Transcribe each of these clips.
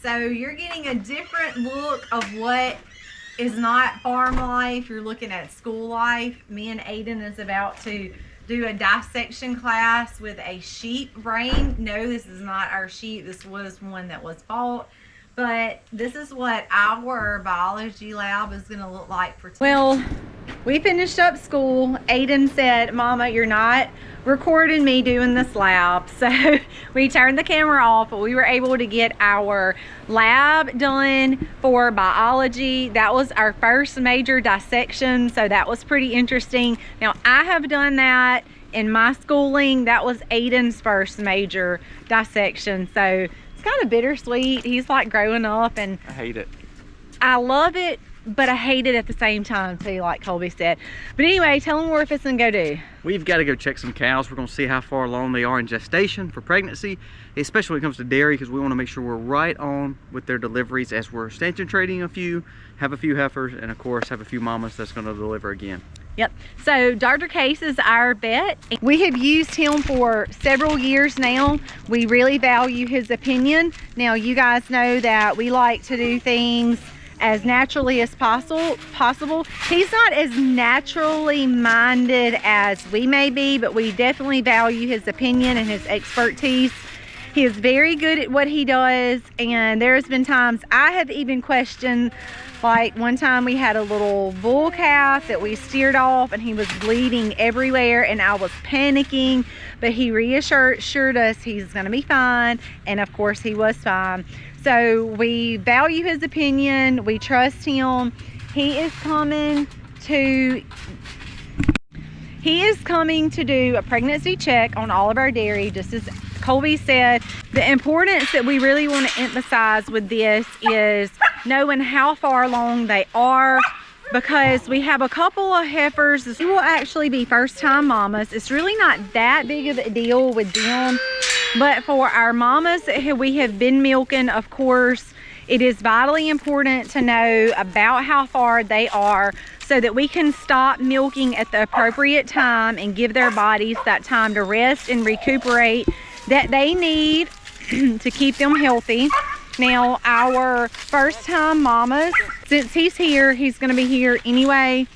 So you're getting a different look of what is not farm life. You're looking at school life. Me and Aiden is about to do a dissection class with a sheep brain. No, this is not our sheep. This was one that was bought. But this is what our biology lab is going to look like for today. Well, we finished up school. Aiden said, Mama, you're not recording me doing this lab. So we turned the camera off, but we were able to get our lab done for biology. That was our first major dissection, so that was pretty interesting. Now, I have done that in my schooling. That was Aiden's first major dissection, so kind of bittersweet. He's like growing up, and I hate it. I love it, but I hate it at the same time too, like Colby said. But anyway, tell them where we're fixing to go do. We've got to go check some cows. We're going to see how far along they are in gestation for pregnancy, especially when it comes to dairy, because we want to make sure we're right on with their deliveries as we're stanchion trading a few, have a few heifers, and of course have a few mamas that's going to deliver again. Yep. So Dr. Case is our vet. We have used him for several years now. We really value his opinion. Now, you guys know that we like to do things as naturally as possible. He's not as naturally minded as we may be, but we definitely value his opinion and his expertise. He is very good at what he does, and there's been times I have even questioned. Like one time we had a little bull calf that we steered off, and he was bleeding everywhere, and I was panicking, but he reassured us he's gonna be fine, and of course he was fine. So we value his opinion, we trust him. He is coming to do a pregnancy check on all of our dairy, just as Colby said. The importance that we really want to emphasize with this is knowing how far along they are, because we have a couple of heifers. This will actually be first-time mamas. It's really not that big of a deal with them, but for our mamas that we have been milking, of course, it is vitally important to know about how far they are, so that we can stop milking at the appropriate time and give their bodies that time to rest and recuperate that they need to keep them healthy. Now, our first time mamas, since he's here, he's going to be here anyway.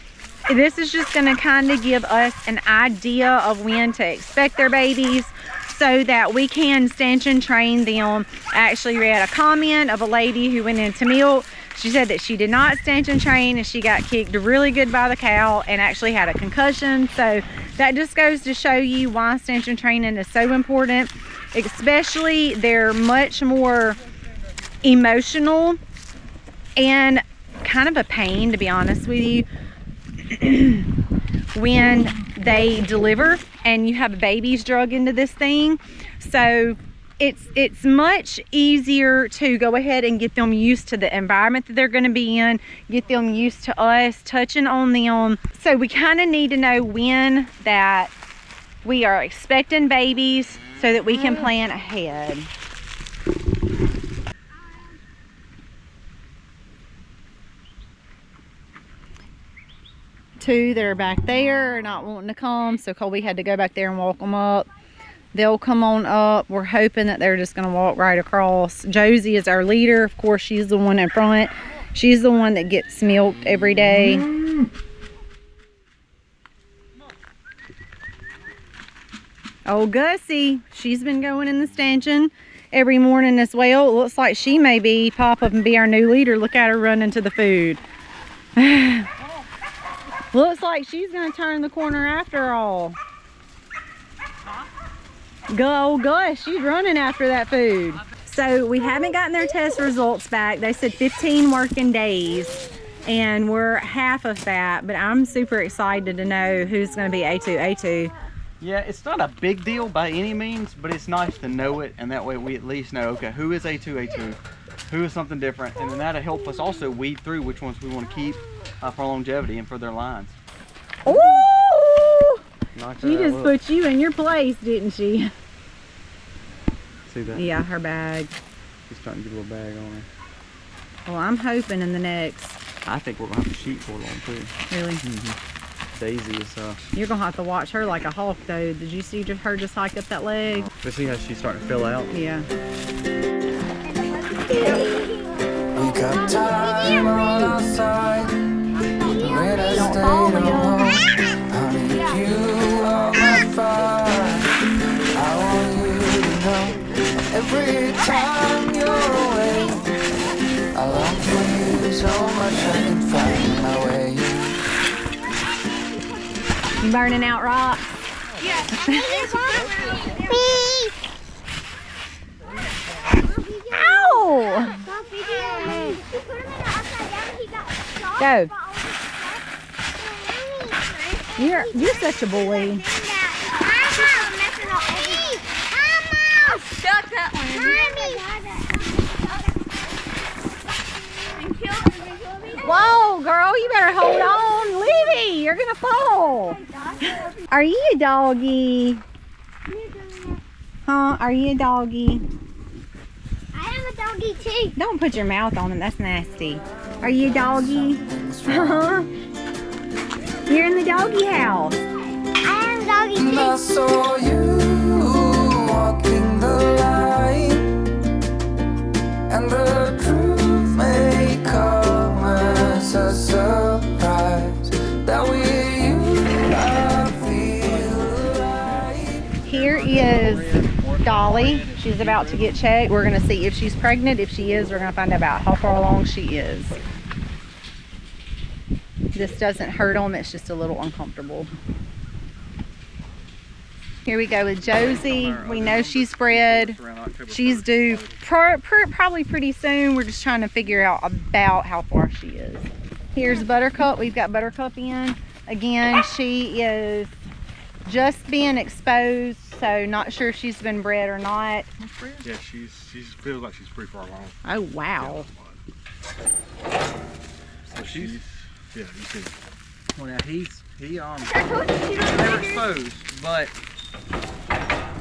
This is just going to kind of give us an idea of when to expect their babies, so that we can stanchion train them. I actually read a comment of a lady who went into milk. She said that she did not stanchion train, and she got kicked really good by the cow and actually had a concussion. So that just goes to show you why stanchion training is so important. Especially, they're much more emotional and kind of a pain, to be honest with you, when they deliver and you have babies drug into this thing. So it's much easier to go ahead and get them used to the environment that they're going to be in, get them used to us touching on them. So we kind of need to know when that we are expecting babies, so that we can plan ahead. Two that are back there are not wanting to come, so Colby had to go back there and walk them up. They'll come on up. We're hoping that they're just going to walk right across. Josie is our leader. Of course, she's the one in front. She's the one that gets milked every day. Oh, Gussie, she's been going in the stanchion every morning as well. It looks like she may pop up and be our new leader. Look at her running to the food. Looks like she's going to turn the corner after all. Go, Gus, she's running after that food. So we haven't gotten their test results back. They said 15 working days, and we're half of that, but I'm super excited to know who's going to be A2, A2. Yeah, it's not a big deal by any means, but it's nice to know it, and that way we at least know, okay, who is A2, A2, who is something different, and then that'll help us also weed through which ones we want to keep for longevity and for their lines. Ooh! She just put you in your place, didn't she? See that? Yeah, her bag. She's trying to get a little bag on her. Well, I'm hoping in the next. I think we're going to have to sheep for long too. Really? Mm-hmm. Daisy is... You're going to have to watch her like a hawk though. Did you see her just hike up that leg? But see how she's starting to fill out? Yeah. time on our side. When I stayed alone, I need you on my fire. I want you to know every time you're away, I long for you so much I can find my way. You burning out rocks? Yeah. Ow! Go. You're such a bully. Stuck that one. Whoa, girl, you better hold on. Livy, you're gonna fall. Are you a doggy? Huh? Are you a doggy? I am a doggy too. Don't put your mouth on it, that's nasty. Are you a doggy? Huh? You're in the doggy house. I am a doggy too. I saw you walking the line, and the truth may come as a surprise that with you I feel alive. Here is Dolly. She's about to get checked. We're gonna see if she's pregnant. If she is, we're gonna find out about how far along she is. This doesn't hurt them, it's just a little uncomfortable. Here we go with Josie. We know she's bred. She's due probably pretty soon. We're just trying to figure out about how far she is. Here's Buttercup. We've got Buttercup in. Again, she is just being exposed, so not sure if she's been bred or not. Yeah, she feels like she's pretty far along. Oh, wow. So she's, yeah, you see. Well, now he never exposed, but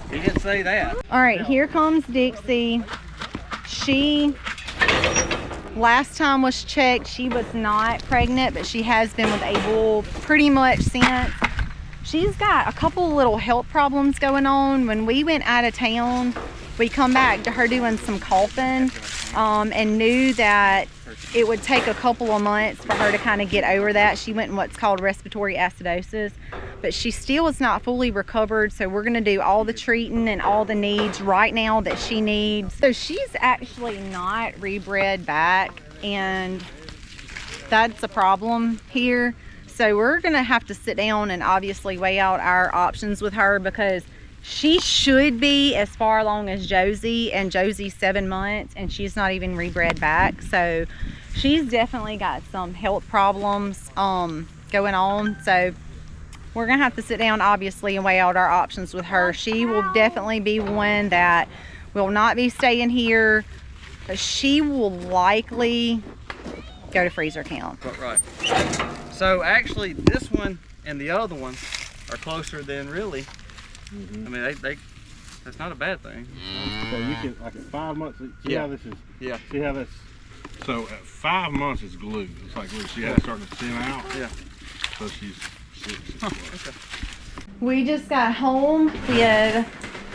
he didn't say that. All right, here comes Dixie. She, last time was checked, she was not pregnant, but she has been with Abel pretty much since. She's got a couple little health problems going on. When we went out of town, we come back to her doing some coughing, and knew that it would take a couple of months for her to kind of get over that. She went in what's called respiratory acidosis, but she still is not fully recovered, so we're going to do all the treating and all the needs right now that she needs. So she's actually not rebred back, and that's a problem here. So we're going to have to sit down and obviously weigh out our options with her, because she should be as far along as Josie, and Josie's 7 months and she's not even rebred back. So she's definitely got some health problems going on. So we're gonna have to sit down obviously and weigh out our options with her. She will definitely be one that will not be staying here. She will likely go to freezer count. Right. So actually this one and the other one are closer than really. I mean, that's not a bad thing. So you can, like at 5 months, see how this is? Yeah. See how that's, so at 5 months it's glue. It's like glue. See how it's starting to thin out? Yeah. So she's 6. Okay. We just got home with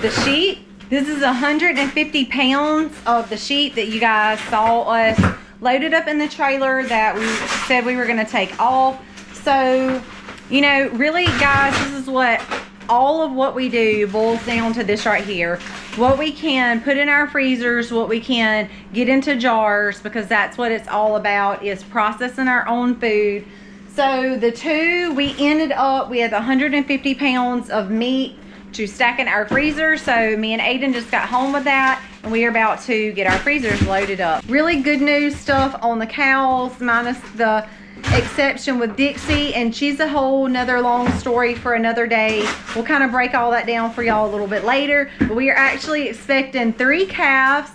the sheep. This is 150 pounds of the sheep that you guys saw us loaded up in the trailer that we said we were gonna take off. So, you know, really guys, this is what all of what we do boils down to this right here. What we can put in our freezers, what we can get into jars, because that's what it's all about, is processing our own food. So the two, we ended up with 150 pounds of meat to stack in our freezer. So me and Aiden just got home with that, and we are about to get our freezers loaded up. Really good news stuff on the cows, minus the exception with Dixie, and she's a whole nother long story for another day. We'll kind of break all that down for y'all a little bit later, but we are actually expecting 3 calves.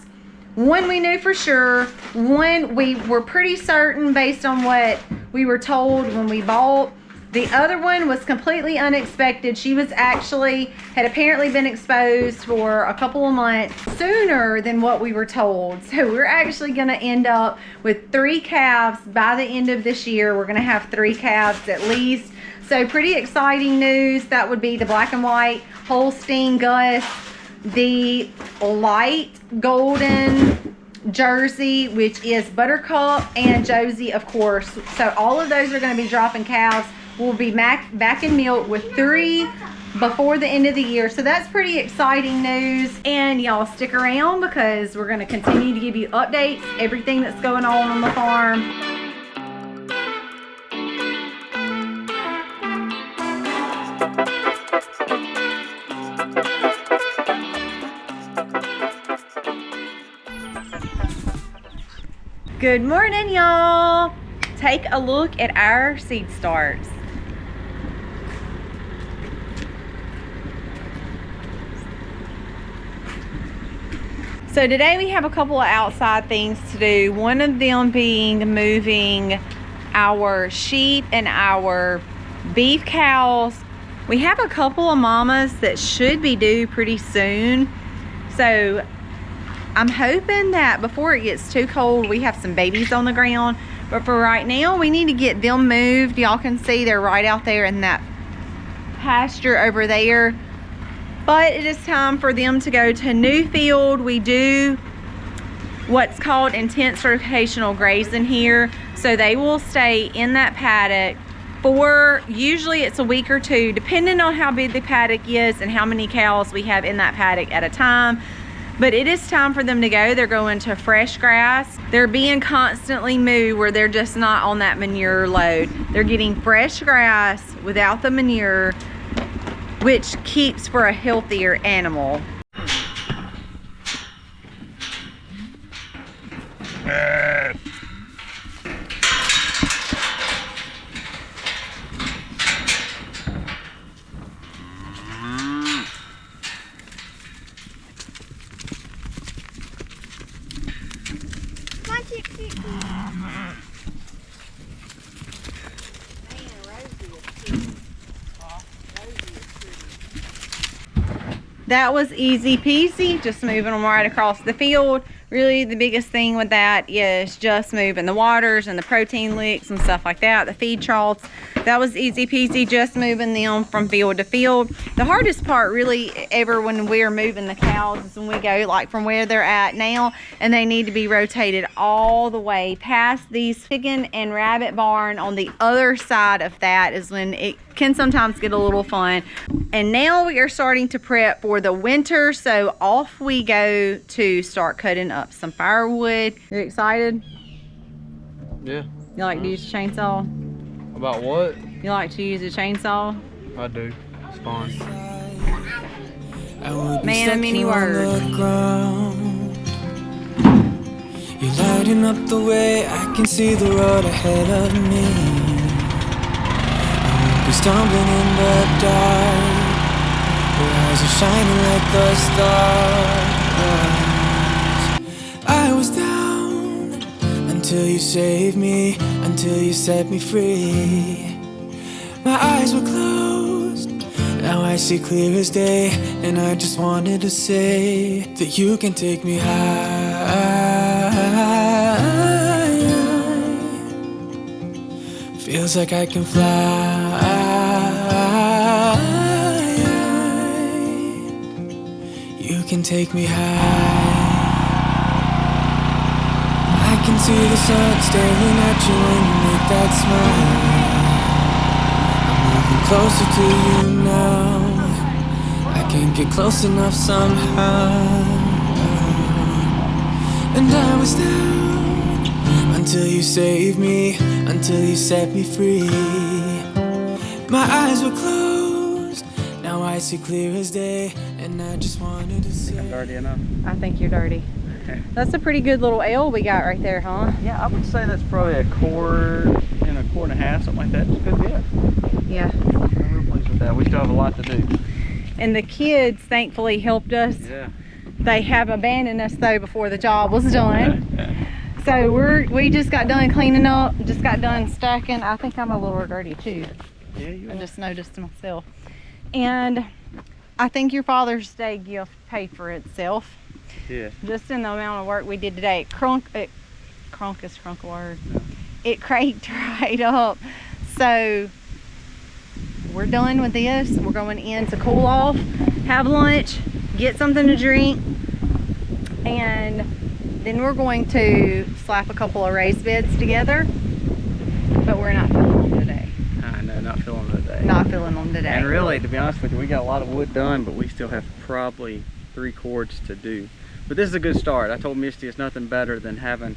One we knew for sure, one we were pretty certain based on what we were told when we bought. The other one was completely unexpected. She was actually, had apparently been exposed for a couple of months sooner than what we were told. So we're actually gonna end up with 3 calves by the end of this year. We're gonna have 3 calves at least. So pretty exciting news. That would be the black and white Holstein Gus, the light golden Jersey, which is Buttercup, and Josie, of course. So all of those are going to be dropping calves. We'll be back in milk with 3 before the end of the year. So that's pretty exciting news. And y'all stick around because we're going to continue to give you updates, everything that's going on the farm. Good morning, y'all. Take a look at our seed starts. So today we have a couple of outside things to do. One of them being moving our sheep and our beef cows. We have a couple of mamas that should be due pretty soon. So I'm hoping that before it gets too cold, we have some babies on the ground. But for right now, we need to get them moved. Y'all can see they're right out there in that pasture over there. But it is time for them to go to new field. We do what's called intense rotational grazing here. So they will stay in that paddock for usually it's a week or 2, depending on how big the paddock is and how many cows we have in that paddock at a time. But it is time for them to go. They're going to fresh grass. They're being constantly moved where they're just not on that manure load. They're getting fresh grass without the manure, which keeps for a healthier animal. That was easy peasy, just moving them right across the field. Really the biggest thing with that is just moving the waters and the protein licks and stuff like that, the feed troughs. That was easy peasy, just moving them from field to field. The hardest part really ever when we're moving the cows is when we go like from where they're at now and they need to be rotated all the way past these chicken and rabbit barn. On the other side of that is when it can sometimes get a little fun. And now we are starting to prep for the winter, so off we go to start cutting up some firewood. You excited? Yeah. You like to use a chainsaw? About what? You like to use a chainsaw? I do. It's fun. Man of many words. You're lighting up the way, I can see the road ahead of me. I won't be stumbling in the dark. Your eyes are shining like the stars. I was down until you saved me, until you set me free. My eyes were closed, now I see clear as day. And I just wanted to say that you can take me high. Feels like I can fly. You can take me high. I can see the sun staring at you when you make that smile. I'm moving closer to you now. I can't get close enough somehow. And I was down until you saved me, until you set me free. My eyes were closed, now I see clear as day. And I just wanted to say, I'm dirty enough. I think you're dirty. That's a pretty good little L we got right there, huh? Yeah, I would say that's probably a quart and a quart and a half, something like that. It's good, yeah. Yeah. I'm real pleased with that. We still have a lot to do. And the kids thankfully helped us. Yeah. They have abandoned us though before the job was done. So we just got done cleaning up, just got done stacking. I think I'm a little dirty too. Yeah, you I are. just noticed myself. And I think your Father's Day gift paid for itself. Yeah. Just in the amount of work we did today. Crunk is crunk a word. No. It cranked right up. So we're done with this. We're going in to cool off, have lunch, get something to drink, and Then we're going to slap a couple of raised beds together, but we're not filling them today. I know, not filling them today. Not filling them today. And really, to be honest with you, we got a lot of wood done, but we still have probably 3 cords to do. But this is a good start. I told Misty it's nothing better than having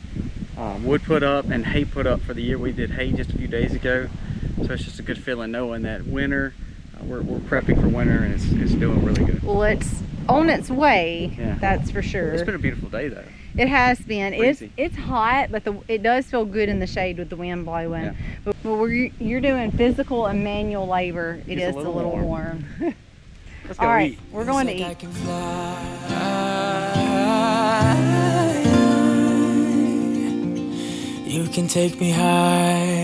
wood put up and hay put up for the year. We did hay just a few days ago, so it's just a good feeling knowing that winter, we're prepping for winter, and it's doing really good. Well, it's on its way, Yeah. that's for sure. It's been a beautiful day though. It has been. Breezy. It's hot, but it does feel good in the shade with the wind blowing. Yeah. But you're doing physical and manual labor. It It's is a little warm. Let's go All right, eat. we're going to Feels like eat. I can fly. You can take me high.